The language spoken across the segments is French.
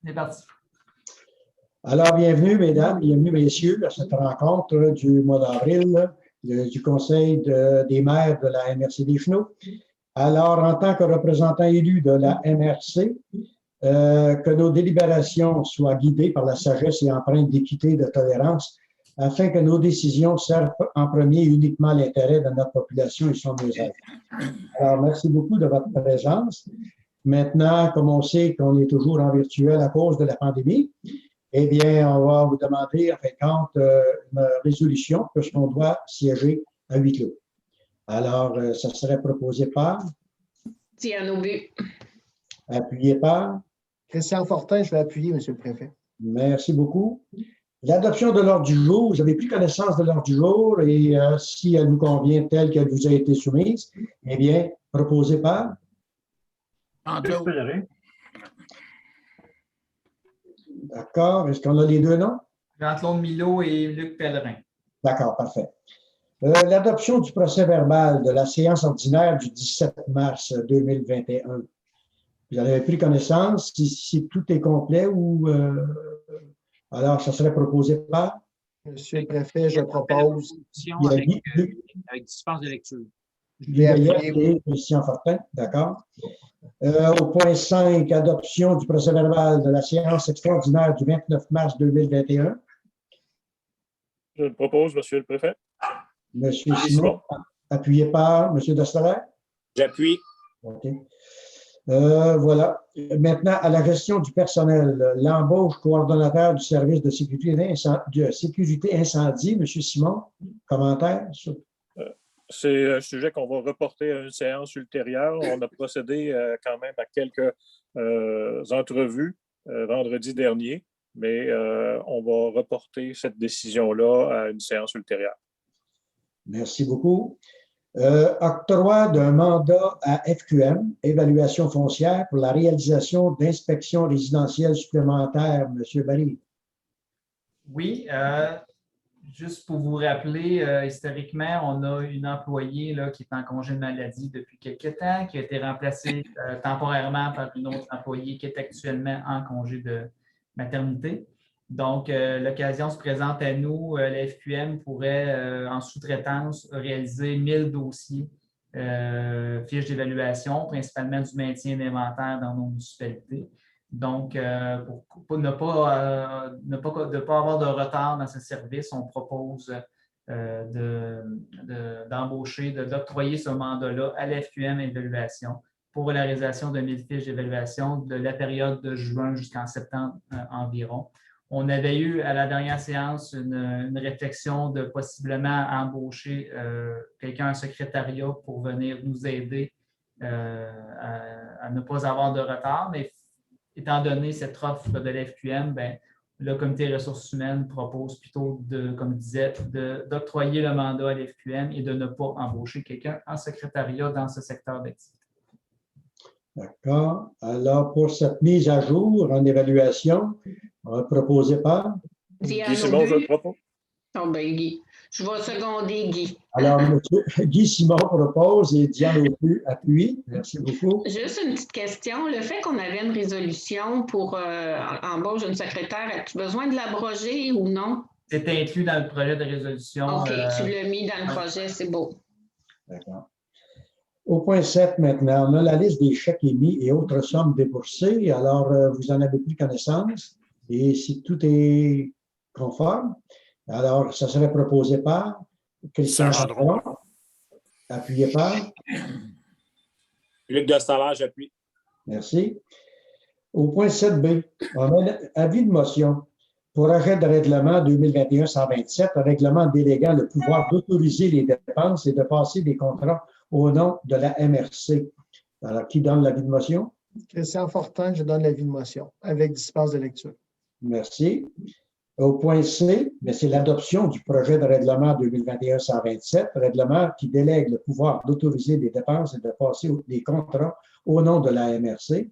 C'est parti. Alors, bienvenue, mesdames, bienvenue, messieurs, à cette rencontre du mois d'avril du Conseil des maires de la MRC des Chenaux. Alors, en tant que représentant élu de la MRC, que nos délibérations soient guidées par la sagesse et empreintes d'équité et de tolérance, afin que nos décisions servent en premier uniquement l'intérêt de notre population et son mieux-être. Alors, merci beaucoup de votre présence. Maintenant, comme on sait qu'on est toujours en virtuel à cause de la pandémie, eh bien, on va vous demander, en fin de compte, une résolution puisqu'on doit siéger à huis clos. Alors, ça serait proposé par? Diane Aubu. Appuyé par? Christian Fortin, je vais appuyer, Monsieur le Préfet. Merci beaucoup. L'adoption de l'ordre du jour, vous avez pris connaissance de l'ordre du jour et si elle vous convient telle qu'elle vous a été soumise, eh bien, proposé par? D'accord. Est-ce qu'on a les deux noms? Jean-Claude Milot et Luc Pellerin. D'accord, parfait. L'adoption du procès-verbal de la séance ordinaire du 17 mars 2021. Vous en avez pris connaissance, si tout est complet ou... alors, ça serait proposé par? Monsieur le Préfet, je propose... Avec dispense de lecture. Christian Fortin, d'accord. Au point 5, adoption du procès-verbal de la séance extraordinaire du 29 mars 2021. Je le propose, Monsieur le Préfet. Monsieur Simon, appuyé par Monsieur Destaler. J'appuie. OK. Voilà. Maintenant, à la gestion du personnel, l'embauche coordonnateur du service de sécurité incendie, Monsieur Simon, commentaire sur... C'est un sujet qu'on va reporter à une séance ultérieure. On a procédé quand même à quelques entrevues vendredi dernier, mais on va reporter cette décision-là à une séance ultérieure. Merci beaucoup. Octroi d'un mandat à FQM, évaluation foncière, pour la réalisation d'inspections résidentielles supplémentaires, M. Barry. Oui, juste pour vous rappeler, historiquement, on a une employée là, qui est en congé de maladie depuis quelques temps, qui a été remplacée temporairement par une autre employée qui est actuellement en congé de maternité. Donc, l'occasion se présente à nous. La FQM pourrait, en sous-traitance, réaliser 1000 dossiers, fiches d'évaluation, principalement du maintien d'inventaire dans nos municipalités. Donc, pour ne pas avoir de retard dans ce service, on propose d'embaucher, d'octroyer ce mandat-là à la FQM Évaluation pour la réalisation de 1000 fiches d'évaluation de la période de juin jusqu'en septembre environ. On avait eu à la dernière séance une réflexion de possiblement embaucher quelqu'un en secrétariat pour venir nous aider à ne pas avoir de retard, mais étant donné cette offre de l'FQM, le Comité des ressources humaines propose plutôt, comme je disais, d'octroyer le mandat à l'FQM et de ne pas embaucher quelqu'un en secrétariat dans ce secteur d'activité. D'accord. Alors, pour cette mise à jour en évaluation, proposée par? Guy Simon, je le propose. Oh, Guy. Je vais seconder Guy. Alors, M. Guy Simon propose et Diane Aubu appuie. Merci beaucoup. Juste une petite question. Le fait qu'on avait une résolution pour embauche d'une secrétaire, as-tu besoin de l'abroger ou non? C'est inclus dans le projet de résolution. OK, tu l'as mis dans le projet, c'est beau. D'accord. Au point 7 maintenant, on a la liste des chèques émis et autres sommes déboursées. Alors, vous en avez pris connaissance et si tout est conforme, alors ça serait proposé par Christian Gendron, appuyé par Luc Destaler, j'appuie. Merci. Au point 7b, on a avis de motion pour arrêt de règlement 2021-127, règlement déléguant le pouvoir d'autoriser les dépenses et de passer des contrats au nom de la MRC. Alors, qui donne l'avis de motion? Christian Fortin, je donne l'avis de motion avec dispense de lecture. Merci. Au point C, c'est l'adoption du projet de règlement 2021-127, règlement qui délègue le pouvoir d'autoriser les dépenses et de passer des contrats au nom de la MRC.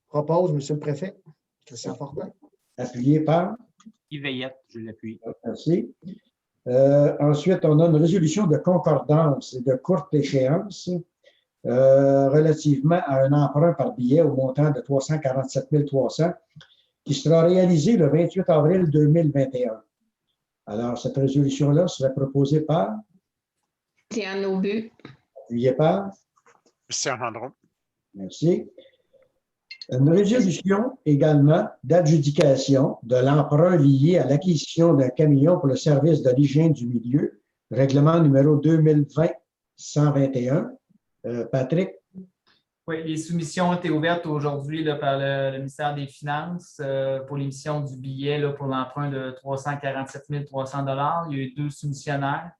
Propose, Monsieur le Préfet, Christian Fortin. Appuyé par? Yves Veillette, je l'appuie. Merci. Ensuite, on a une résolution de concordance et de courte échéance relativement à un emprunt par billet au montant de 347 300 qui sera réalisé le 28 avril 2021. Alors, cette résolution-là serait proposée par? Diane Aubu. Appuyée par? Christian Gendron. Merci. Une résolution également d'adjudication de l'emprunt lié à l'acquisition d'un camion pour le service de l'hygiène du milieu, règlement numéro 2020-121. Patrick? Oui, les soumissions ont été ouvertes aujourd'hui par le ministère des Finances pour l'émission du billet là, pour l'emprunt de 347 300 $. Il y a eu 2 soumissionnaires.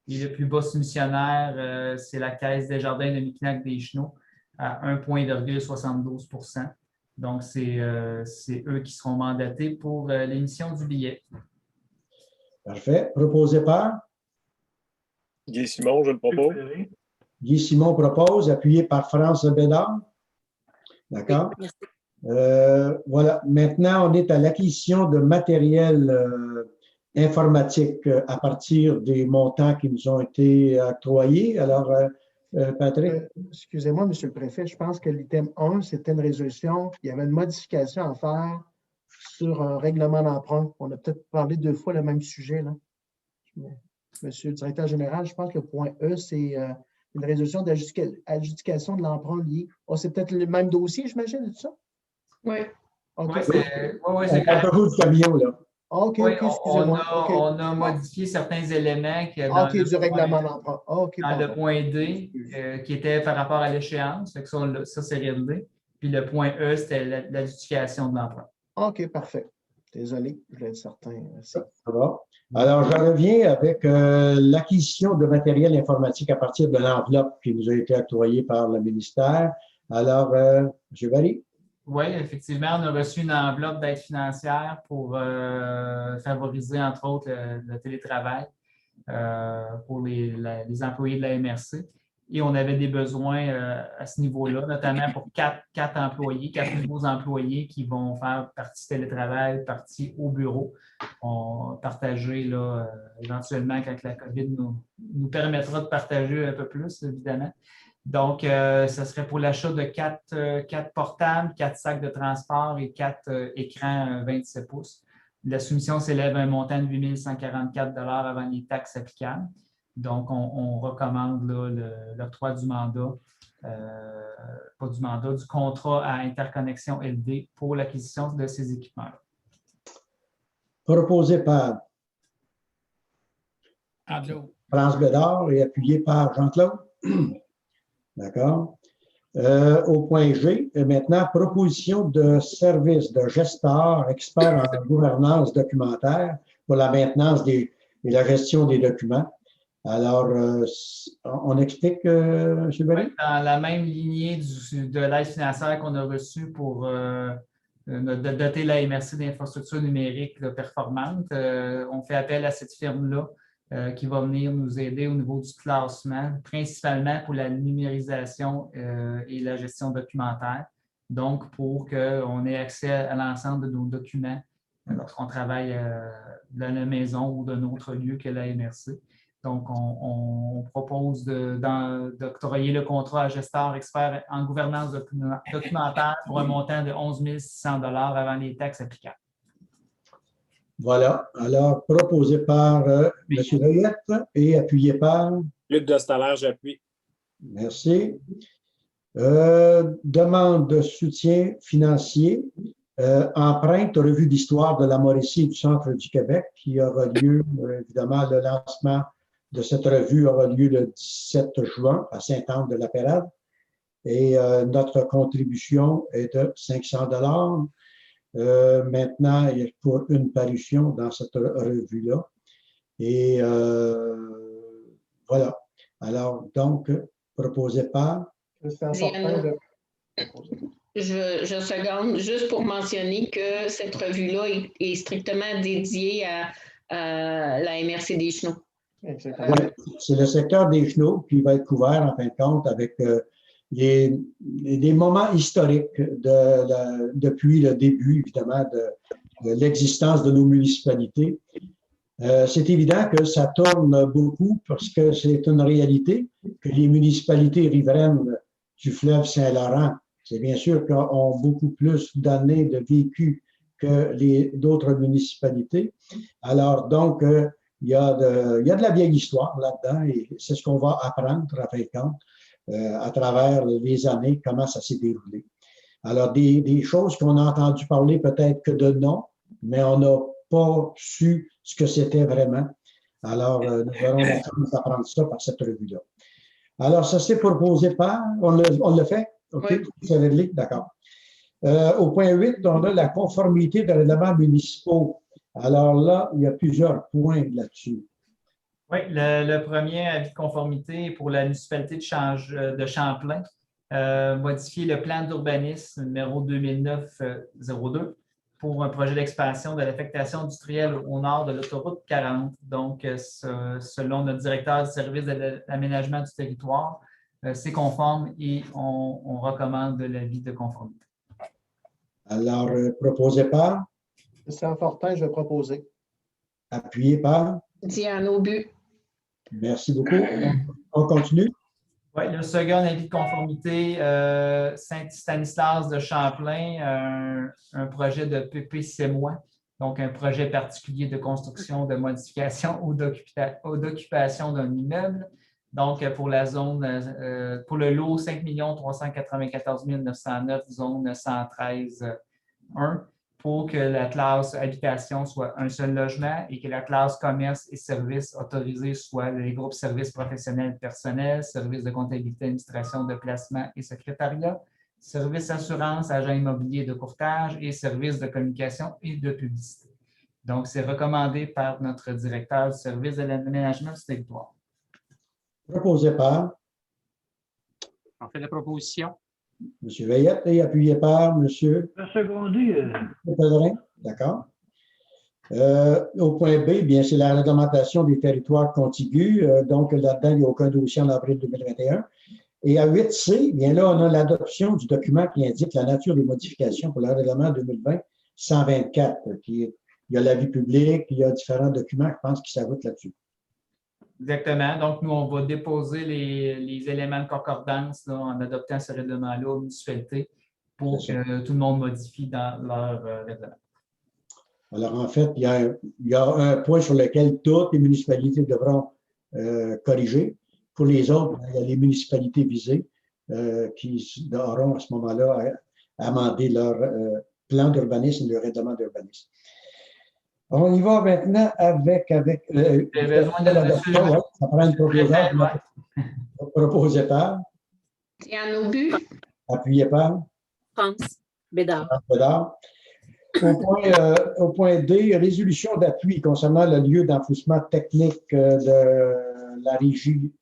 Et le plus bas soumissionnaire, c'est la Caisse des Jardins de Miquelon-des-Chenaux à 1,72 %. Donc, c'est eux qui seront mandatés pour l'émission du billet. Parfait. Proposé par? Guy Simon, je le propose. Guy Simon propose, appuyé par France Bédard. D'accord. Voilà. Maintenant, on est à l'acquisition de matériel informatique à partir des montants qui nous ont été octroyés. Alors, Patrick? Excusez-moi, M. le Préfet, je pense que l'item 1, c'était une résolution. Il y avait une modification à faire sur un règlement d'emprunt. On a peut-être parlé 2 fois le même sujet, là. Monsieur le directeur général, je pense que le point E, c'est une résolution d'adjudication de l'emprunt lié. Oh, c'est peut-être le même dossier, j'imagine, tout ça? Oui. OK. Oui, c'est On parle du camion, là. OK, oui, excusez-moi. on a modifié certains éléments Du règlement d'emprunt. OK, dans le point D qui était par rapport à l'échéance. Ça, c'est réglé. Puis le point E, c'était l'adjudication de l'emprunt. OK, parfait. Désolé, je voulais être certain. Merci. Ça va. Alors, je reviens avec l'acquisition de matériel informatique à partir de l'enveloppe qui nous a été octroyée par le ministère. Alors, M. Barry? Oui, effectivement, on a reçu une enveloppe d'aide financière pour favoriser, entre autres, le télétravail pour les employés de la MRC. Et on avait des besoins à ce niveau-là, notamment pour 4 employés, 4 nouveaux employés qui vont faire partie télétravail, partie au bureau. On partager là, éventuellement quand la COVID nous permettra de partager un peu plus, évidemment. Donc, ce serait pour l'achat de 4 portables, 4 sacs de transport et 4 écrans 27 pouces. La soumission s'élève à un montant de 8 144 $ avant les taxes applicables. Donc, on recommande l'octroi du mandat, pas du mandat, du contrat à interconnexion LD pour l'acquisition de ces équipements-là. Proposé par France Bédard et appuyé par Jean-Claude. D'accord. Au point G, maintenant, proposition de service de gesteur expert en gouvernance documentaire pour la maintenance et la gestion des documents. Alors, on explique, M. Barry? Dans la même lignée de l'aide financière qu'on a reçue pour doter la MRC d'infrastructures numériques performantes, on fait appel à cette firme-là qui va venir nous aider au niveau du classement, principalement pour la numérisation et la gestion documentaire. Donc, pour qu'on ait accès à l'ensemble de nos documents lorsqu'on travaille dans la maison ou d'un autre lieu que la MRC. Donc, on propose d'octroyer le contrat à gesteur expert en gouvernance documentaire pour un montant de 11 600 $ avant les taxes applicables. Voilà. Alors, proposé par M. Rayette et appuyé par? Luc Dostaler, j'appuie. Merci. Demande de soutien financier. Empreinte, revue d'histoire de la Mauricie et du centre du Québec qui aura lieu, évidemment, le lancement de cette revue aura lieu le 17 juin à Sainte-Anne-de-la-Pérade. Et notre contribution est de 500 $. Maintenant, il faut une parution dans cette revue-là. Et voilà. Alors, donc, proposé par? Je seconde juste pour mentionner que cette revue-là est strictement dédiée à la MRC des Chenaux. C'est le secteur des Chenaux qui va être couvert, en fin de compte, avec des moments historiques depuis le début, évidemment, de l'existence de nos municipalités. C'est évident que ça tourne beaucoup parce que c'est une réalité que les municipalités riveraines du fleuve Saint-Laurent, c'est bien sûr qu'ils ont beaucoup plus d'années de vécu que d'autres municipalités. Alors, donc, il y a de la vieille histoire là-dedans et c'est ce qu'on va apprendre, à fin de compte, à travers les années, comment ça s'est déroulé. Alors, des choses qu'on a entendu parler peut-être que de nom, mais on n'a pas su ce que c'était vraiment. Alors, nous aurons la chance d'apprendre ça par cette revue-là. Alors, ça s'est proposé par, on le fait? OK, Oui. D'accord. Au point 8, on a la conformité des règlements municipaux. Alors là, il y a plusieurs points là-dessus. Oui, le premier avis de conformité pour la municipalité de Champlain, modifier le plan d'urbanisme numéro 2009-02 pour un projet d'expansion de l'affectation industrielle au nord de l'autoroute 40. Donc, selon notre directeur du service de l'aménagement du territoire, c'est conforme et on recommande l'avis de conformité. Alors, proposé par? Christian Fortin, je vais proposer. Appuyé par? Diane Aubu. Merci beaucoup. On continue? Oui, le second avis de conformité, Saint-Stanislas de Champlain, un projet de PPCMOI, donc un projet particulier de construction, de modification ou d'occupation d'un immeuble. Donc, pour la zone, pour le lot 5 394 909, zone 113-1, pour que la classe habitation soit un seul logement et que la classe commerce et services autorisés soient les groupes services professionnels personnels, services de comptabilité, administration de placement et secrétariat, services assurance, agents immobiliers de courtage et services de communication et de publicité. Donc, c'est recommandé par notre directeur du service de l'aménagement du territoire. Proposé par? On fait la proposition. M. Veillette et appuyé par M. Secondé. Pellerin. D'accord. Au point B, bien, c'est la réglementation des territoires contigus. Donc, là-dedans, il n'y a aucun dossier en avril 2021. Et à 8C, bien là, on a l'adoption du document qui indique la nature des modifications pour le règlement 2020-124. Il y a l'avis public, il y a différents documents, je pense, qui s'ajoutent là-dessus. Exactement. Donc, nous, on va déposer les éléments de concordance là, en adoptant ce règlement-là aux municipalités pour que tout le monde modifie dans leur règlement. Alors, en fait, il y a un point sur lequel toutes les municipalités devront corriger. Pour les autres, il y a les municipalités visées qui auront à ce moment-là à amender leur plan d'urbanisme et leur règlement d'urbanisme. On y va maintenant avec l'adoption. Ouais, ça prend une proposition proposée par. Diane Aubu. Appuyé par. France Bédard. Au point D, résolution d'appui concernant le lieu d'enfouissement technique de la régie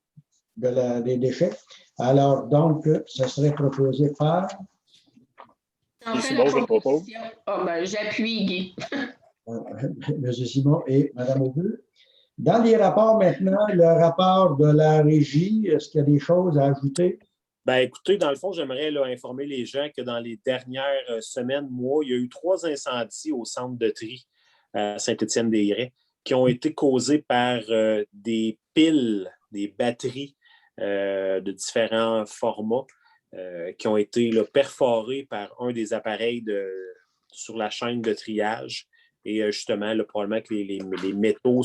des déchets. Alors, donc, ça serait proposé par. Simon, je propose. J'appuie, Guy. M. Simon et Mme Aubu. Dans les rapports maintenant, le rapport de la régie, est-ce qu'il y a des choses à ajouter? Bien, écoutez, dans le fond, j'aimerais informer les gens que dans les dernières semaines, mois, il y a eu 3 incendies au centre de tri à Saint-Étienne-des-Grès qui ont été causés par des piles, des batteries de différents formats qui ont été perforées par un des appareils sur la chaîne de triage. Et justement, probablement que les métaux,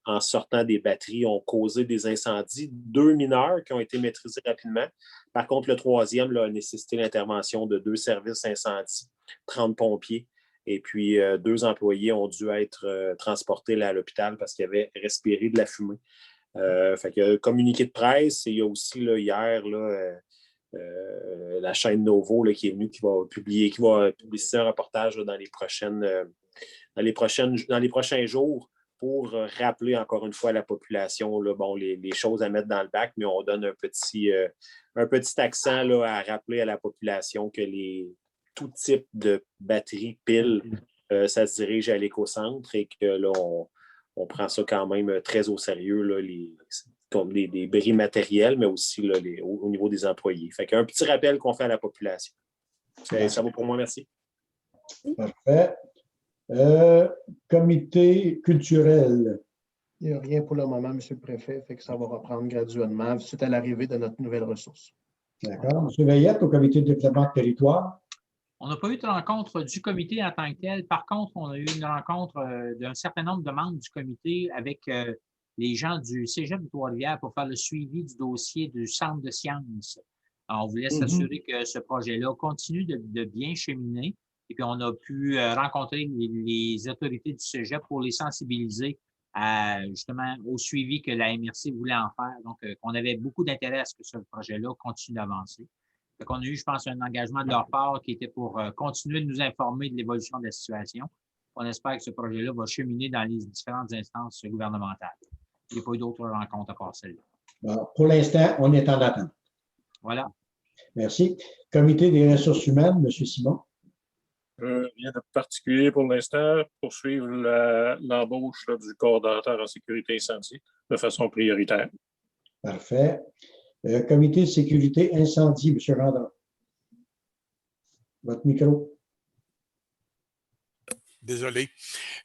en sortant des batteries, ont causé des incendies. 2 mineurs qui ont été maîtrisés rapidement. Par contre, le 3e a nécessité l'intervention de 2 services incendie, 30 pompiers. Et puis, 2 employés ont dû être transportés à l'hôpital parce qu'ils avaient respiré de la fumée. Fait qu'il y a un communiqué de presse et il y a aussi hier la chaîne Novo qui est venue, qui va publiciser un reportage dans les prochains jours pour rappeler encore une fois à la population les choses à mettre dans le bac, mais on donne un petit accent à rappeler à la population que tout type de batterie, pile, ça se dirige à l'écocentre et que là, on prend ça quand même très au sérieux, comme des bris matériels, mais aussi au niveau des employés. Fait qu'un petit rappel qu'on fait à la population. Ça vaut pour moi, merci. Parfait. Comité culturel. Il n'y a rien pour le moment, M. le Préfet, fait que ça va reprendre graduellement suite à l'arrivée de notre nouvelle ressource. D'accord. M. Veillette, au comité de développement de territoire. On n'a pas eu de rencontre du comité en tant que tel. Par contre, on a eu une rencontre d'un certain nombre de membres du comité avec les gens du Cégep de Trois-Rivières pour faire le suivi du dossier du centre de sciences. Alors, on voulait s'assurer que ce projet-là continue de bien cheminer. Et puis, on a pu rencontrer les autorités du Cégep pour les sensibiliser justement au suivi que la MRC voulait en faire. Donc, on avait beaucoup d'intérêt à ce que ce projet-là continue d'avancer. Donc, on a eu, je pense, un engagement de leur part qui était pour continuer de nous informer de l'évolution de la situation. On espère que ce projet-là va cheminer dans les différentes instances gouvernementales. Il n'y a pas eu d'autres rencontres à part celle-là. Bon, pour l'instant, on est en attente. Voilà. Merci. Comité des ressources humaines, M. Simon. Rien de particulier pour l'instant. Poursuivre l'embauche du coordonnateur en sécurité incendie de façon prioritaire. Parfait. Comité de sécurité incendie, M. Gendron. Votre micro. Désolé.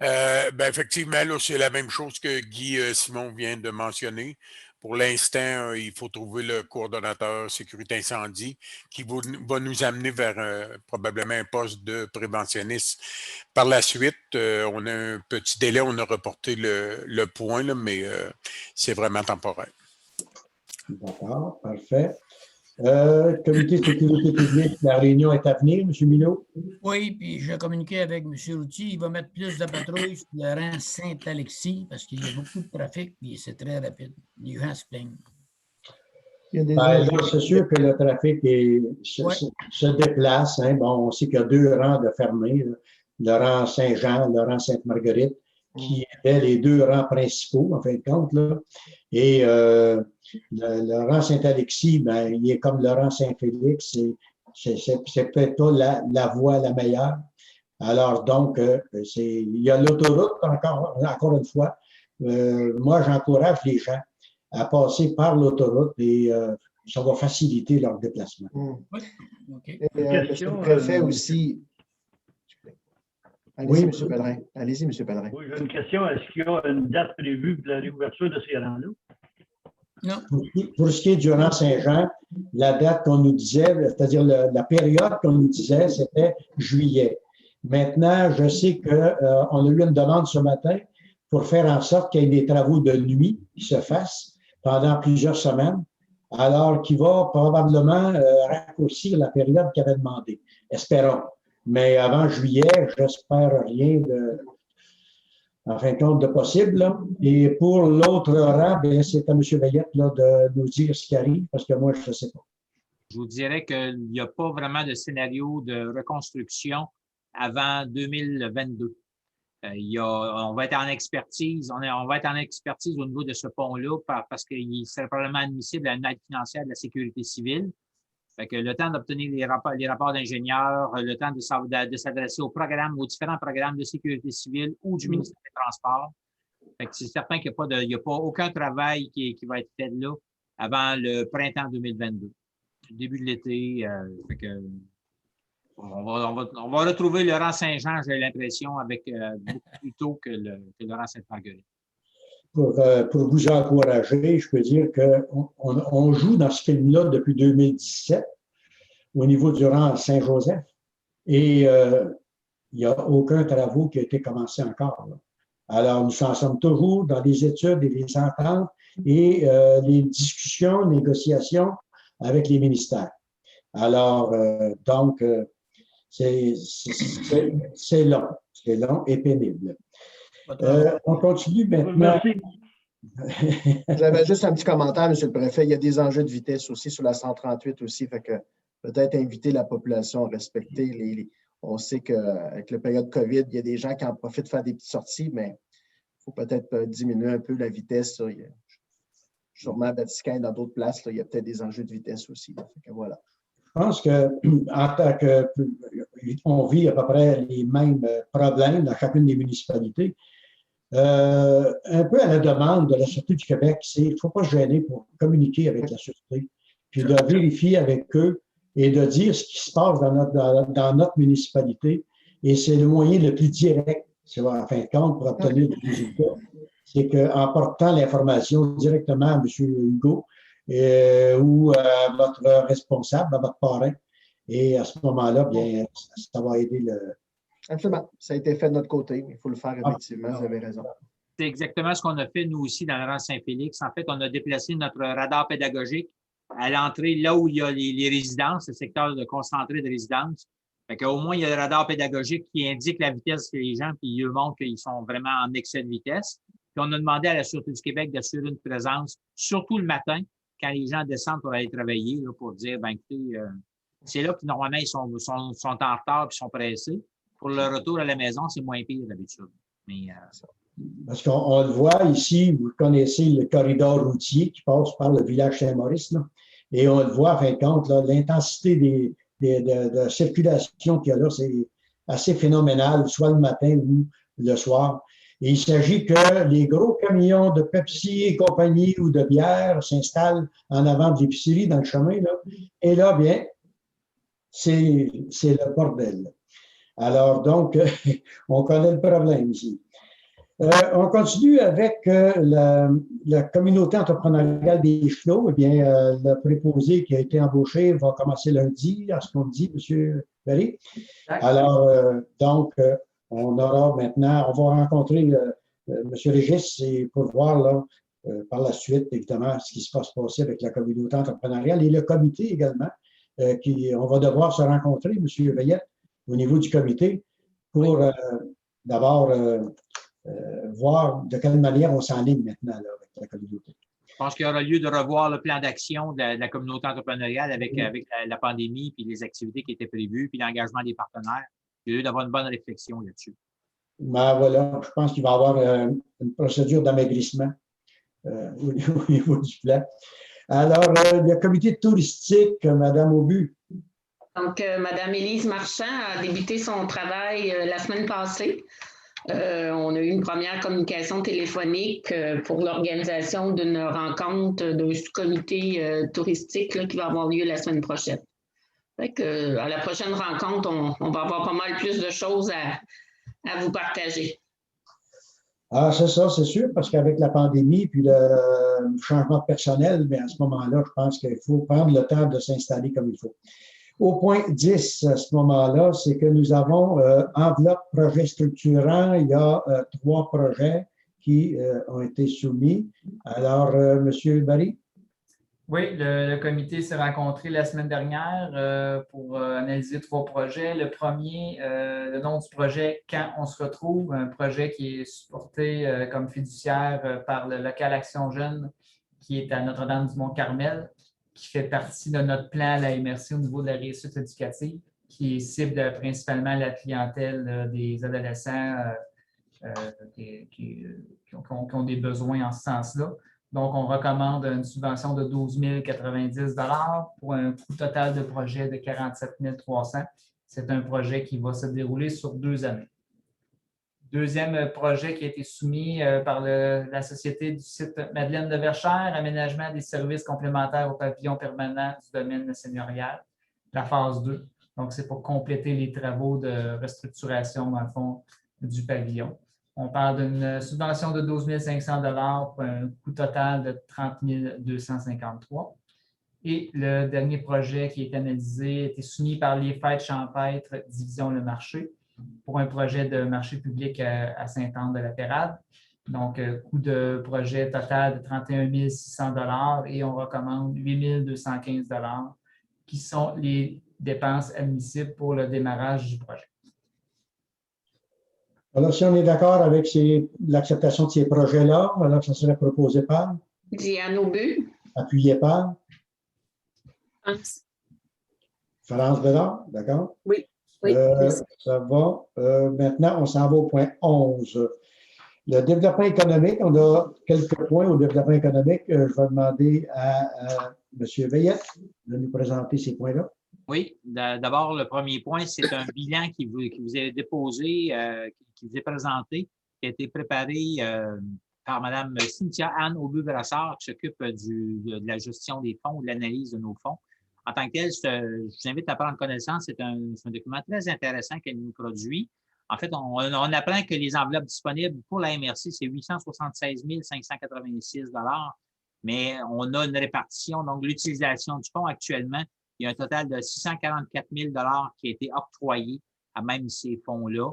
Effectivement, là, c'est la même chose que Guy Simon vient de mentionner. Pour l'instant, il faut trouver le coordonnateur sécurité incendie qui va nous amener vers probablement un poste de préventionniste. Par la suite, on a un petit délai, on a reporté le point, là, mais c'est vraiment temporaire. D'accord, parfait. Comité de sécurité publique, la réunion est à venir, M. Milot? Oui, puis je vais communiquer avec M. Routy. Il va mettre plus de patrouilles sur le rang Saint-Alexis parce qu'il y a beaucoup de trafic et c'est très rapide. Les gens se plaignent. C'est sûr que le trafic se déplace. Hein. Bon, on sait qu'il y a 2 rangs de fermés, là. Le rang Saint-Jean, le rang Sainte-Marguerite, qui étaient les 2 rangs principaux, en fin de compte, là. Et le rang Saint-Alexis, ben, il est comme le rang Saint-Félix, c'est peut-être pas la voie la meilleure. Alors, donc, il y a l'autoroute, encore une fois. Moi, j'encourage les gens à passer par l'autoroute et ça va faciliter leur déplacement. Oui. Okay. Monsieur le préfet aussi. Allez-y, oui, M. Pellerin. Allez-y, M. Pellerin. Oui, j'ai une question. Est-ce qu'il y a une date prévue pour la réouverture de ces rangs-là? Non. Pour ce qui est du rang Saint-Jean, la date qu'on nous disait, c'est-à-dire la période qu'on nous disait, c'était juillet. Maintenant, je sais qu'on a eu une demande ce matin pour faire en sorte qu'il y ait des travaux de nuit qui se fassent pendant plusieurs semaines, alors qu'il va probablement raccourcir la période qu'il avait demandé. Espérons. Mais avant juillet, j'espère rien en fin de compte de possible. Là. Et pour l'autre rang, c'est à M. Veillette là, de nous dire ce qui arrive, parce que moi, je ne sais pas. Je vous dirais qu'il n'y a pas vraiment de scénario de reconstruction avant 2022. On va être en expertise. On va être en expertise au niveau de ce pont-là parce qu'il serait probablement admissible à une aide financière de la sécurité civile. Fait que le temps d'obtenir les rapports d'ingénieurs, le temps de s'adresser aux différents programmes de sécurité civile ou du ministère des Transports. Fait que c'est certain qu'il n'y a pas aucun travail qui va être fait là avant le printemps 2022. Le début de l'été, on va retrouver le rang Saint-Jean, j'ai l'impression, avec beaucoup plus tôt que le rang Sainte-Marguerite. Pour vous encourager, je peux dire qu'on joue dans ce film-là depuis 2017 au niveau du rang Saint-Joseph et il n'y a aucun travaux qui a été commencé encore. Là. Alors, nous en sommes toujours dans des études et des ententes et les discussions, négociations avec les ministères. Alors, donc, c'est long et pénible. On continue maintenant. J'avais juste un petit commentaire, M. le Préfet. Il y a des enjeux de vitesse aussi sur la 138 aussi. Fait que peut-être inviter la population à respecter on sait qu'avec la période COVID, il y a des gens qui en profitent de faire des petites sorties, mais il faut peut-être diminuer un peu la vitesse. Là. Sûrement à Vatican et dans d'autres places, là, il y a peut-être des enjeux de vitesse aussi. Fait que voilà. Je pense qu'en tant qu'on vit à peu près les mêmes problèmes dans chacune des municipalités. Un peu à la demande de la Sûreté du Québec, il ne faut pas se gêner pour communiquer avec la Sûreté, puis de vérifier avec eux et de dire ce qui se passe dans notre municipalité. Et c'est le moyen le plus direct, en fin de compte, pour obtenir des résultats. C'est qu'en portant l'information directement à M. Hugo, ou à votre responsable, à votre parrain. Et à ce moment-là, bien, ça va aider le. Absolument. Ça a été fait de notre côté. Il faut le faire effectivement. Vous avez raison. C'est exactement ce qu'on a fait, nous aussi, dans le rang Saint-Félix. En fait, on a déplacé notre radar pédagogique à l'entrée, là où il y a les résidences, le secteur de concentré de résidences. Fait qu'au moins, il y a le radar pédagogique qui indique la vitesse que les gens, puis il montre qu'ils sont vraiment en excès de vitesse. Puis on a demandé à la Sûreté du Québec d'assurer une présence, surtout le matin, quand les gens descendent pour aller travailler, là, pour dire, ben écoutez, c'est là que normalement, ils sont en retard et sont pressés. Pour le retour à la maison, c'est moins pire d'habitude. Mais, parce qu'on le voit ici, vous connaissez le corridor routier qui passe par le village Saint-Maurice, là, et on le voit, en fin de compte, l'intensité de circulation qu'il y a là, c'est assez phénoménal, soit le matin ou le soir. Et il s'agit que les gros camions de Pepsi et compagnie ou de bière s'installent en avant de l'épicerie dans le chemin, là, et là, bien, c'est le bordel. Alors, donc, on connaît le problème ici. On continue avec la communauté entrepreneuriale des Chenaux. Eh bien, le préposé qui a été embauché va commencer lundi, à ce qu'on dit, M. Barry. Alors, donc, on aura maintenant, on va rencontrer M. Régis pour voir là, par la suite, évidemment, ce qui se passe passer avec la communauté entrepreneuriale et le comité également. On va devoir se rencontrer, M. Veillette, au niveau du comité, pour d'abord voir de quelle manière on s'enligne maintenant là, avec la communauté. Je pense qu'il y aura lieu de revoir le plan d'action de la communauté entrepreneuriale avec la pandémie, puis les activités qui étaient prévues, puis l'engagement des partenaires. Il y a lieu d'avoir une bonne réflexion là-dessus. Ben voilà, je pense qu'il va y avoir une procédure d'amaigrissement au niveau du plan. Alors, le comité touristique, Mme Aubu. Donc, Mme Élise Marchand a débuté son travail la semaine passée. On a eu une première communication téléphonique pour l'organisation d'une rencontre d'un sous-comité touristique là, qui va avoir lieu la semaine prochaine. Fait que, à la prochaine rencontre, on va avoir pas mal plus de choses à vous partager. Ah, c'est ça, c'est sûr, parce qu'avec la pandémie puis le changement de personnel, bien, à ce moment-là, je pense qu'il faut prendre le temps de s'installer comme il faut. Au point 10, à ce moment-là, c'est que nous avons enveloppe projet structurant. Il y a 3 projets qui ont été soumis. Alors, M. Barry? Oui, le comité s'est rencontré la semaine dernière pour analyser 3 projets. Le premier, le nom du projet « Quand on se retrouve », un projet qui est supporté comme fiduciaire par le local Action Jeune qui est à Notre-Dame-du-Mont-Carmel, qui fait partie de notre plan à la MRC au niveau de la réussite éducative, qui cible principalement la clientèle des adolescents qui ont des besoins en ce sens-là. Donc, on recommande une subvention de 12 090 pour un coût total de projet de 47 300. C'est un projet qui va se dérouler sur 2 années. Deuxième projet qui a été soumis par la Société du site Madeleine de Verchères, aménagement des services complémentaires au pavillon permanent du domaine seigneurial, la phase 2. Donc, c'est pour compléter les travaux de restructuration, dans le fond, du pavillon. On parle d'une subvention de 12 500 pour un coût total de 30 253. Et le dernier projet qui est analysé a été soumis par les Fêtes champêtres, division Le Marché, pour un projet de marché public à Sainte-Anne-de-la-Pérade. Donc, coût de projet total de 31 600 et on recommande 8 215 qui sont les dépenses admissibles pour le démarrage du projet. Alors, si on est d'accord avec l'acceptation de ces projets-là, alors ça serait proposé par? Diane Aubu. Appuyé par? France. France Bédard, d'accord? Oui. Oui. Ça va. Maintenant, on s'en va au point 11. Le développement économique, on a quelques points au développement économique. Je vais demander à M. Veillette de nous présenter ces points-là. Oui, d'abord, le premier point, c'est un bilan qui vous est déposé, qui vous est présenté, qui a été préparé par Mme Cynthia Anne Aubu-Brassard, qui s'occupe de la gestion des fonds ou de l'analyse de nos fonds. En tant que tel, je vous invite à prendre connaissance. C'est un document très intéressant qu'elle nous produit. En fait, on apprend que les enveloppes disponibles pour la MRC, c'est 876 586 $. mais on a une répartition. Donc, l'utilisation du fonds actuellement, il y a un total de 644 000 $ qui a été octroyé à même ces fonds-là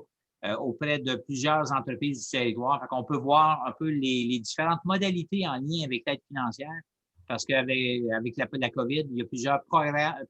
auprès de plusieurs entreprises du territoire. On peut voir un peu les différentes modalités en lien avec l'aide financière, parce qu'avec la COVID, il y a plusieurs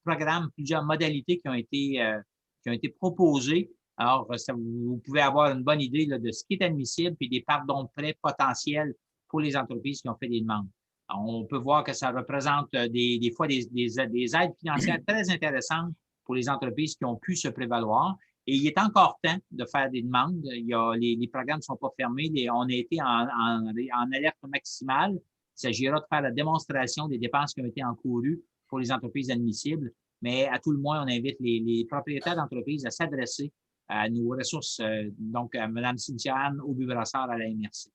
programmes, plusieurs modalités qui ont été proposées. Alors, vous pouvez avoir une bonne idée là, de ce qui est admissible et des pardons de prêts potentiels pour les entreprises qui ont fait des demandes. Alors, on peut voir que ça représente des fois des aides financières très intéressantes pour les entreprises qui ont pu se prévaloir. Et il est encore temps de faire des demandes. Les programmes ne sont pas fermés. On a été en alerte maximale. Il s'agira de faire la démonstration des dépenses qui ont été encourues pour les entreprises admissibles. Mais à tout le moins, on invite les propriétaires d'entreprises à s'adresser à nos ressources, donc à Mme Cynthia-Anne Aubu-Brassard à la MRC.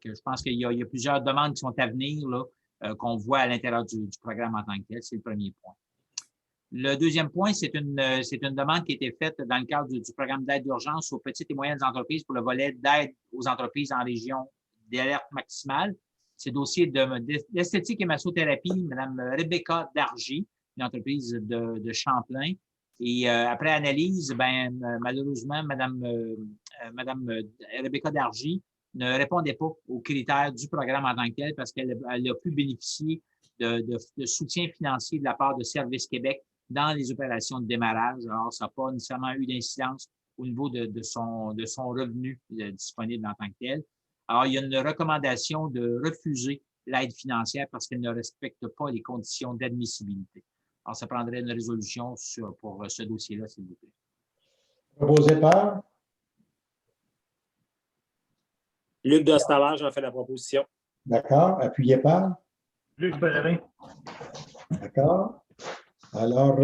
Je pense qu'il y a plusieurs demandes qui sont à venir là, qu'on voit à l'intérieur du programme en tant que tel. C'est le premier point. Le deuxième point, c'est une demande qui a été faite dans le cadre du programme d'aide d'urgence aux petites et moyennes entreprises pour le volet d'aide aux entreprises en région d'alerte maximale. C'est le dossier d'esthétique et massothérapie, Mme Rebecca Dargy, une entreprise de Champlain. Et après analyse, malheureusement, Mme Rebecca Dargy ne répondait pas aux critères du programme en tant que tel parce qu'elle a pu bénéficier de soutien financier de la part de Service Québec dans les opérations de démarrage. Alors, ça n'a pas nécessairement eu d'incidence au niveau de son revenu disponible en tant que tel. Alors, il y a une recommandation de refuser l'aide financière parce qu'elle ne respecte pas les conditions d'admissibilité. Alors, ça prendrait une résolution pour ce dossier-là, s'il vous plaît. Proposé par? Luc Dostavage en fait la proposition. D'accord. Appuyé par? Luc Pellerin. D'accord. Alors,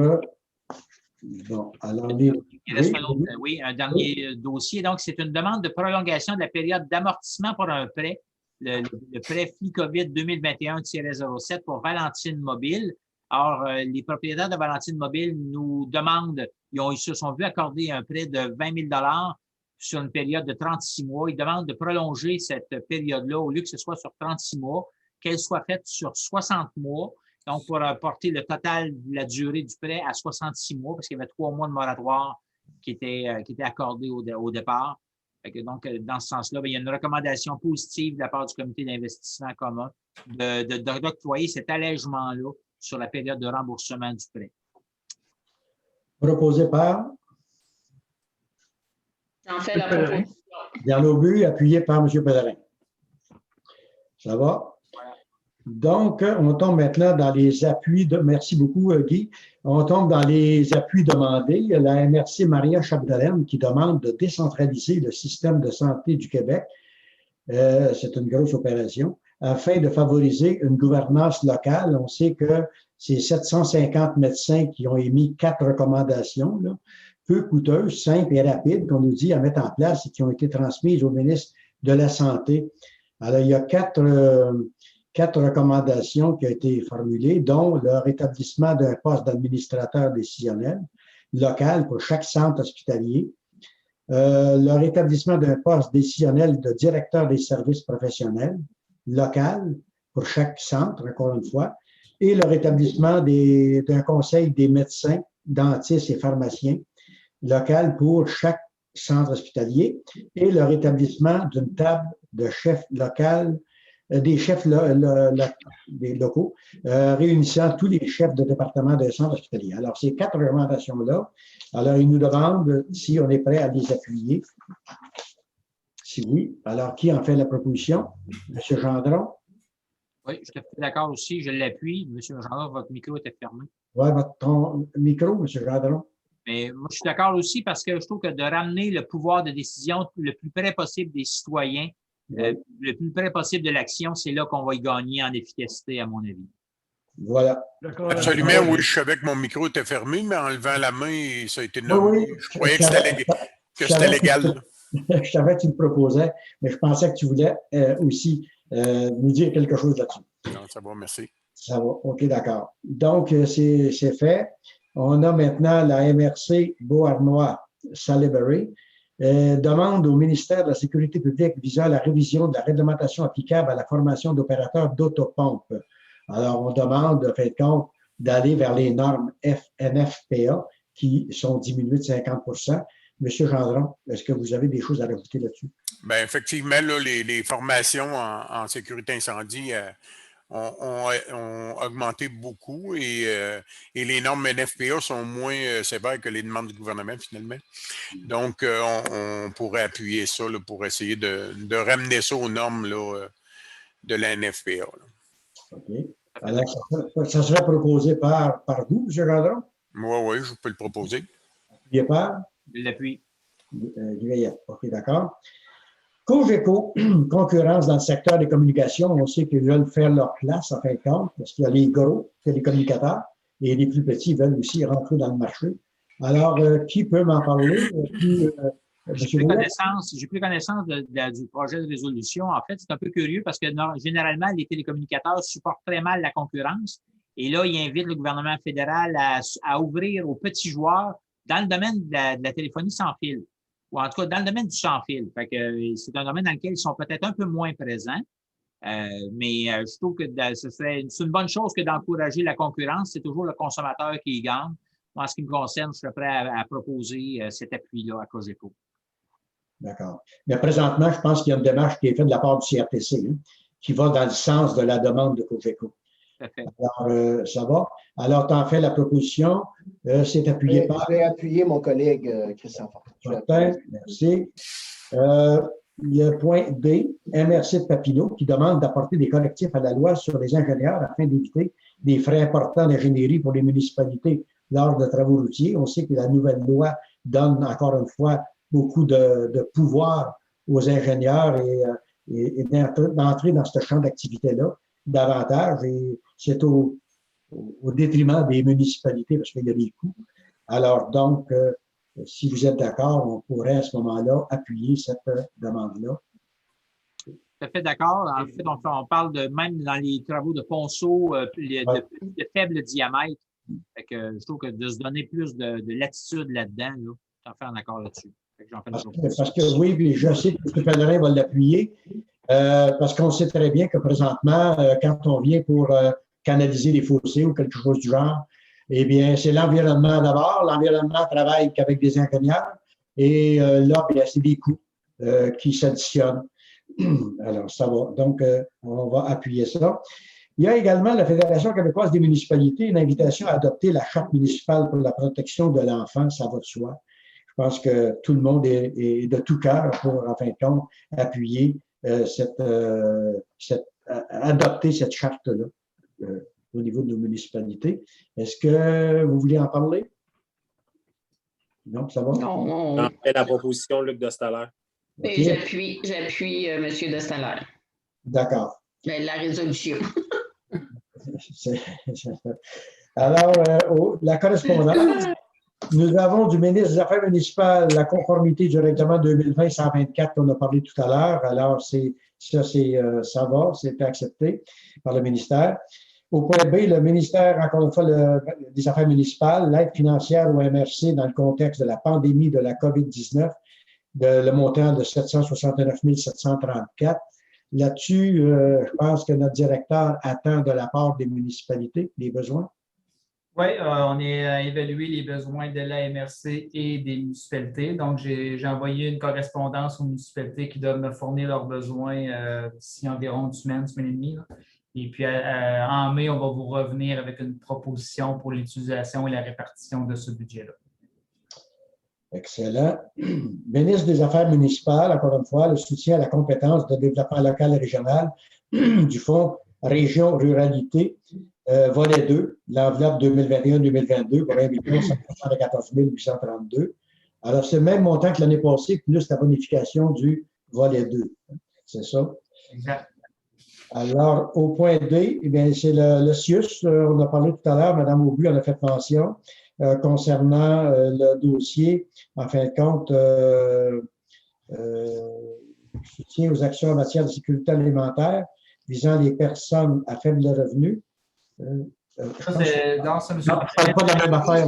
Il reste un dernier dossier. Donc, c'est une demande de prolongation de la période d'amortissement pour un prêt, le prêt FliCovid 2021-07 pour Valentine Mobile. Or, les propriétaires de Valentine Mobile nous demandent, ils se sont vus accorder un prêt de 20 000 $ sur une période de 36 mois. Ils demandent de prolonger cette période-là, au lieu que ce soit sur 36 mois, qu'elle soit faite sur 60 mois. Donc, pour porter le total de la durée du prêt à 66 mois, parce qu'il y avait 3 mois de moratoire qui étaient accordés au départ. Donc, dans ce sens-là, il y a une recommandation positive de la part du comité d'investissement commun d'octroyer cet allègement-là sur la période de remboursement du prêt. Proposé par? J'en fais la proposition. Dans l'obus, appuyé par M. Pellerin. Ça va? Donc, on tombe maintenant dans les appuis. Merci beaucoup, Guy. On tombe dans les appuis demandés. La MRC Maria Chapdelaine qui demande de décentraliser le système de santé du Québec. C'est une grosse opération. Afin de favoriser une gouvernance locale, on sait que c'est 750 médecins qui ont émis 4 recommandations, là, peu coûteuses, simples et rapides, qu'on nous dit à mettre en place et qui ont été transmises au ministre de la Santé. Alors, il y a 4 recommandations qui ont été formulées, dont le rétablissement d'un poste d'administrateur décisionnel local pour chaque centre hospitalier, le rétablissement d'un poste décisionnel de directeur des services professionnels local pour chaque centre, encore une fois, et le rétablissement d'un conseil des médecins, dentistes et pharmaciens local pour chaque centre hospitalier, et le rétablissement d'une table de chefs local, des chefs des locaux, réunissant tous les chefs de département de centre hospitalier. Alors, ces 4 recommandations-là, alors, ils nous demandent si on est prêt à les appuyer. Si oui, alors qui en fait la proposition? M. Gendron? Oui, je suis d'accord aussi, je l'appuie. M. Gendron, votre micro était fermé. Oui, ton micro, M. Gendron. Mais moi, je suis d'accord aussi parce que je trouve que de ramener le pouvoir de décision le plus près possible des citoyens, le plus près possible de l'action, c'est là qu'on va y gagner en efficacité, à mon avis. Voilà. Absolument, oui, je savais que mon micro était fermé, mais en levant la main, ça a été nommé. Oui, je croyais que c'était légal. Je savais que tu le proposais, mais je pensais que tu voulais aussi nous dire quelque chose là-dessus. Non, ça va, merci. Ça va, OK, d'accord. Donc, c'est fait. On a maintenant la MRC Beauharnois Salisbury demande au ministère de la Sécurité publique visant la révision de la réglementation applicable à la formation d'opérateurs d'autopompes. Alors, on demande, en fin de compte, d'aller vers les normes NFPA qui sont diminuées de 50 Monsieur Gendron, est-ce que vous avez des choses à rajouter là-dessus? Bien, effectivement, là, les formations en sécurité incendie ont augmenté beaucoup et les normes NFPA sont moins sévères que les demandes du gouvernement, finalement. Donc, on pourrait appuyer ça là, pour essayer de ramener ça aux normes là, de la NFPA. Là. OK. Alors, ça serait proposé par vous, M. Gendron? Oui, je peux le proposer. Appuyé par? Je l'appuie. Guyette. OK, d'accord. Cogeco, concurrence dans le secteur des communications, on sait qu'ils veulent faire leur place, en fin de compte, parce qu'il y a les gros télécommunicateurs et les plus petits veulent aussi rentrer dans le marché. Alors, qui peut m'en parler? J'ai pris connaissance du projet de résolution. En fait, c'est un peu curieux parce que généralement, les télécommunicateurs supportent très mal la concurrence. Et là, ils invitent le gouvernement fédéral à ouvrir aux petits joueurs dans le domaine de la téléphonie sans fil, ou en tout cas dans le domaine du sans fil. Fait que c'est un domaine dans lequel ils sont peut-être un peu moins présents. Mais je trouve que c'est une bonne chose que d'encourager la concurrence. C'est toujours le consommateur qui gagne. Moi, en ce qui me concerne, je serais prêt à proposer cet appui-là à Cogeco. D'accord. Mais présentement, je pense qu'il y a une démarche qui est faite de la part du CRTC qui va dans le sens de la demande de Cogeco. Alors, ça va. Alors, tu en fais la proposition. C'est appuyé par... Je vais appuyer mon collègue Christian Fort. Merci. Il y a point B, MRC de Papineau, qui demande d'apporter des correctifs à la loi sur les ingénieurs afin d'éviter des frais importants d'ingénierie pour les municipalités lors de travaux routiers. On sait que la nouvelle loi donne encore une fois beaucoup de pouvoir aux ingénieurs et d'entrer dans ce champ d'activité-là davantage. Et c'est au détriment des municipalités parce qu'il y a des coûts. Alors, donc, si vous êtes d'accord, on pourrait à ce moment-là appuyer cette demande-là. Tout à fait d'accord. En fait, on parle de même dans les travaux de ponceau de faible diamètre. Fait que je trouve que de se donner plus de latitude là-dedans, là, j'en fais un accord là-dessus. Parce que oui, puis je sais que M. Pellerin va l'appuyer, parce qu'on sait très bien que présentement, quand on vient pour canaliser les fossés ou quelque chose du genre, eh bien, c'est l'environnement d'abord. L'environnement travaille qu'avec des ingénieurs et là, bien, c'est des coûts qui s'additionnent. Alors, ça va. Donc, on va appuyer ça. Il y a également la Fédération québécoise des municipalités, une invitation à adopter la Charte municipale pour la protection de l'enfant, ça va de soi. Je pense que tout le monde est de tout cœur pour, en fin de compte, appuyer adopter cette charte-là au niveau de nos municipalités. Est-ce que vous voulez en parler? Non, ça va? Non. On fait la proposition, Luc Dostaler. Okay. J'appuie M. Dostaler. D'accord. La résolution. Alors, la correspondance. Nous avons du ministre des Affaires municipales la conformité du règlement 2020-124 qu'on a parlé tout à l'heure. Alors, ça va, c'est accepté par le ministère. Au point B, le ministère, encore une fois, des Affaires municipales, l'aide financière au MRC dans le contexte de la pandémie de la COVID-19, le montant de 769 734. Là-dessus, je pense que notre directeur attend de la part des municipalités les besoins. Oui, on a évalué les besoins de la MRC et des municipalités. Donc, j'ai envoyé une correspondance aux municipalités qui doivent me fournir leurs besoins d'ici environ une semaine et demie. Là. Et puis, en mai, on va vous revenir avec une proposition pour l'utilisation et la répartition de ce budget-là. Excellent. Ministre des Affaires municipales, encore une fois, le soutien à la compétence de développement local et régional du Fonds Région Ruralité. Volet 2, l'enveloppe 2021-2022 pour 1 832. Alors, c'est le même montant que l'année passée, plus la bonification du volet 2. C'est ça? Exact. Alors, au point D, eh bien, c'est le CIUS. On a parlé tout à l'heure, Mme Aubu en a fait mention, concernant le dossier, en fin de compte, soutien aux actions en matière de sécurité alimentaire visant les personnes à faible revenu. Dans ce monsieur. Pas de la même affaire.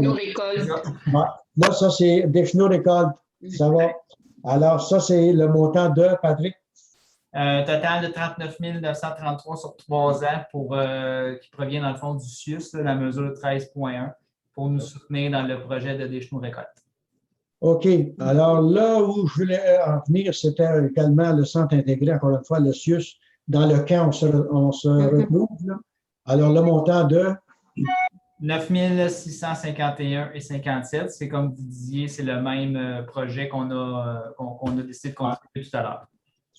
Là, ça, c'est des récoltes. Ça va. Alors, ça, c'est le montant de Patrick. Total de 39 933 sur 3 ans qui provient, dans le fond, du CIUS, la mesure 13.1, pour nous soutenir dans le projet de Deschenaux Récolte. OK. Alors, là où je voulais en venir, c'était également le centre intégré, encore une fois, le CIUS, dans lequel on se retrouve. Là. Alors, le montant de 9 651,57. C'est comme vous disiez, c'est le même projet qu'on a décidé de contribuer tout à l'heure.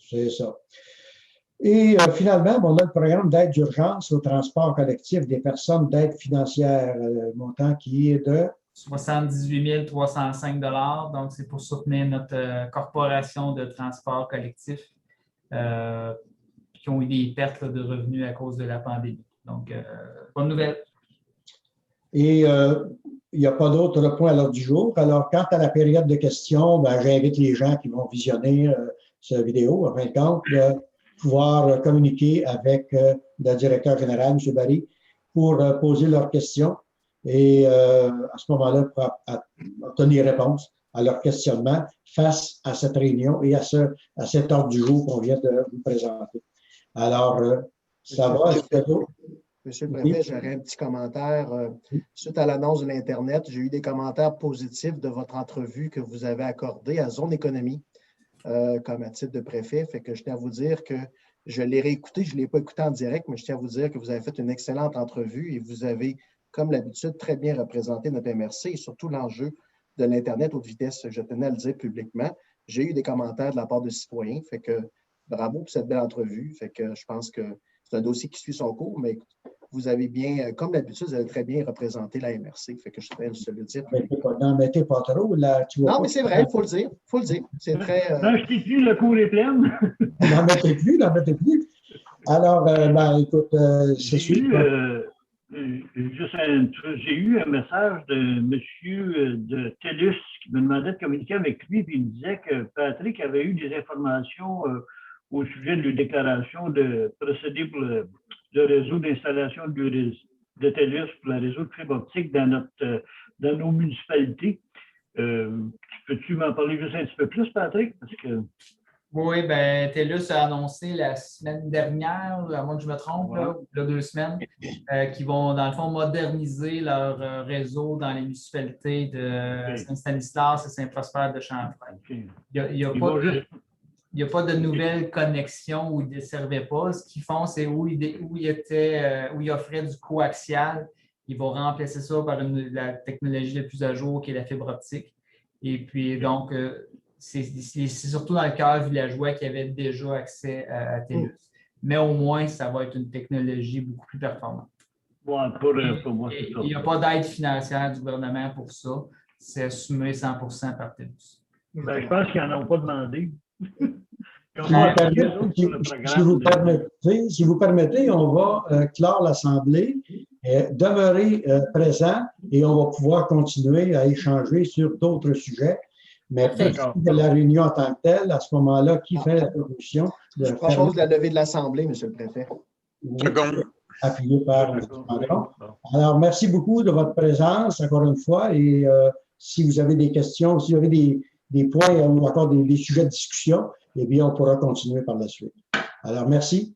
C'est ça. Et finalement, on a le programme d'aide d'urgence au transport collectif des personnes d'aide financière, montant qui est de 78 305 $. Donc, c'est pour soutenir notre corporation de transport collectif qui ont eu des pertes de revenus à cause de la pandémie. Donc, bonne nouvelle. Et il n'y a pas d'autre point à l'ordre du jour. Alors, quant à la période de questions, ben, j'invite les gens qui vont visionner cette vidéo, en fin de compte, de pouvoir communiquer avec le directeur général, M. Barry, pour poser leurs questions et à ce moment-là, pour obtenir réponse à leurs questionnements face à cette réunion et à cet ordre du jour qu'on vient de vous présenter. Alors, ça va, est-ce que Monsieur le Préfet, j'aurais un petit commentaire. Suite à l'annonce de l'Internet, j'ai eu des commentaires positifs de votre entrevue que vous avez accordée à Zone Économie comme à titre de préfet. Fait que je tiens à vous dire que je l'ai réécouté, je ne l'ai pas écouté en direct, mais je tiens à vous dire que vous avez fait une excellente entrevue et vous avez, comme d'habitude, très bien représenté notre MRC et surtout l'enjeu de l'Internet haute vitesse. Je tenais à le dire publiquement. J'ai eu des commentaires de la part de citoyens. Fait que bravo pour cette belle entrevue. Fait que je pense que c'est un dossier qui suit son cours, mais vous avez bien, comme d'habitude, vous avez très bien représenté la MRC. Fait que je tiens à le dire. N'en mettez pas trop. Là, non, mais c'est vrai, il faut le dire. Il faut le dire. C'est très. Non, je t'ai plus, le cours est plein. N'en mettez plus, n'en mettez plus. Alors, ben, écoute, c'est sûr. J'ai eu un message de monsieur de TELUS qui me demandait de communiquer avec lui, puis il me disait que Patrick avait eu des informations au sujet de la déclaration de procéder pour le réseau d'installation de TELUS pour le réseau de fibre optique dans nos municipalités. Peux-tu m'en parler juste un petit peu plus, Patrick? Parce que... Oui, bien, TELUS a annoncé la semaine dernière, à moins que je me trompe, là, 2 semaines, qui vont, dans le fond, moderniser leur réseau dans les municipalités de Saint-Stanislas et Saint-Prosper de Champlain. Il n'y a pas de nouvelles connexions où ils ne desservaient pas. Ce qu'ils font, c'est où ils offraient du coaxial. Ils vont remplacer ça par la technologie la plus à jour qui est la fibre optique. Et puis, donc, c'est surtout dans le cœur villageois qu'il y avait déjà accès à TELUS. Mais au moins, ça va être une technologie beaucoup plus performante. Bon, pour moi, c'est ça. Il n'y a pas d'aide financière du gouvernement pour ça. C'est assumé 100% par TELUS. Ben, je pense qu'ils n'en ont pas demandé. Si vous permettez, on va clore l'Assemblée, demeurer présent et on va pouvoir continuer à échanger sur d'autres sujets. Mais de la réunion en tant que telle, à ce moment-là, qui fait la proposition? Je propose la levée de l'Assemblée, M. le Préfet. Appuyé par M. Mandron. Alors, merci beaucoup de votre présence, encore une fois. Et si vous avez des questions, si vous avez des points ou encore des sujets de discussion, eh bien, on pourra continuer par la suite. Alors, merci.